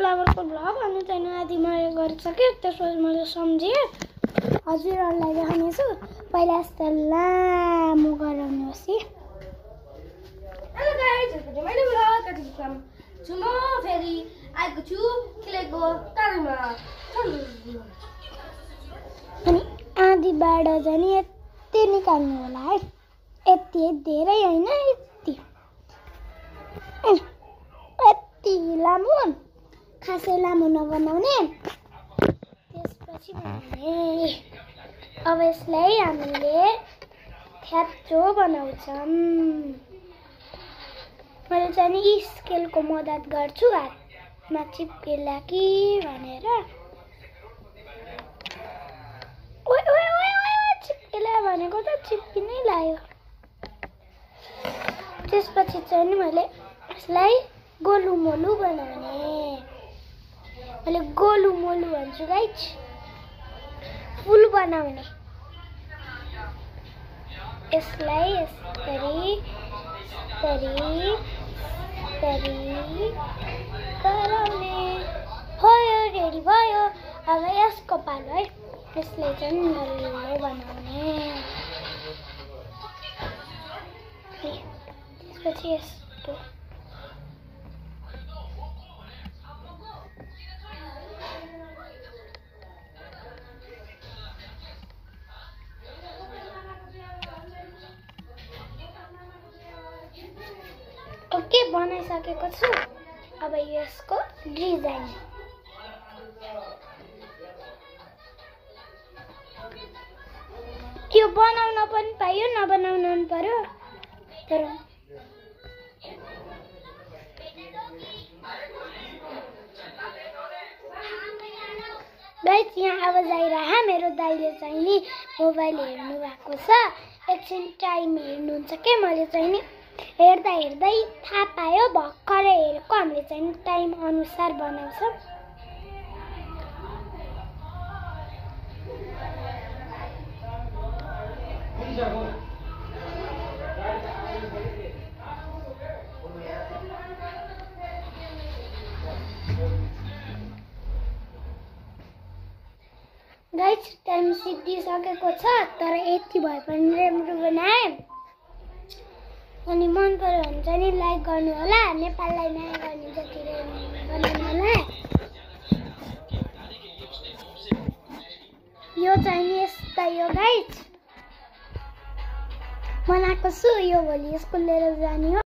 फ्लावरको vlog अनि त्यहाँदेखि आधी मैले गरिसकेँ। त्यसपछि मैले सम्झेँ हजुरहरूलाई देखाउनेछु। पहिला यस्तो लामो गराउनुहोस् है। हेलो गाइस, मैले भ्लग गरिसकेँ छु। म फेरि आएको छु किलेको टाढोमा। अनि आधी बाडा जाने यति निकाल्नु होला है। यति धेरै होइन, यति यति लामो, खासै लामो नबनाउने। त्यसपछि भने अब यसलाई हामीले थ्याच्चो बनाउँछौँ। मैले चाहिँ नि स्केलको मद्दत गर्छु हातमा चिप्केला कि भनेर। चिप्केला भनेको त चिप्किनै लाग्यो। त्यसपछि चाहिँ नि मैले यसलाई गोलुमोलु बनाउने। मैले गोलुमोलु भन्छु गाइस, फुल बनाउने। यसलाई यसरी गराउने। भयो, रेडी भयो। अब यसको पालो है। यसलाई चाहिँ डल्लो बनाउने। त्यसपछि यस्तो ओके बनाइसकेको छु। अब यसको डिजाइन त्यो बनाउन पनि पाइयो, नबनाउन पनि पर्यो। तर गाइस यहाँ आवाज आइरह। मेरो दाइले चाहिँ नि मोबाइल हेर्नु भएको छ। एकछिन टाइम हेर्नुहुन्छ के। मैले चाहिँ नि हेर्दा हेर्दै थाहा पायो। भर्खरै हेरेको। हामीले चाहिँ नि टाइम अनुसार बनाउँछ। गाइस टाइम सिद्धिसकेको छ। तर यति भए पनि राम्रो बनाएँ। अनि मन पर्यो भने चाहिँ नि लाइक गर्नु होला। नेपाललाई माया गर्ने जतिले बनाउनु होला। यो चाहिँ नि यस्ता यो गाइस बनाएको छु। यो भोलि स्कुल लिएर जाने हो।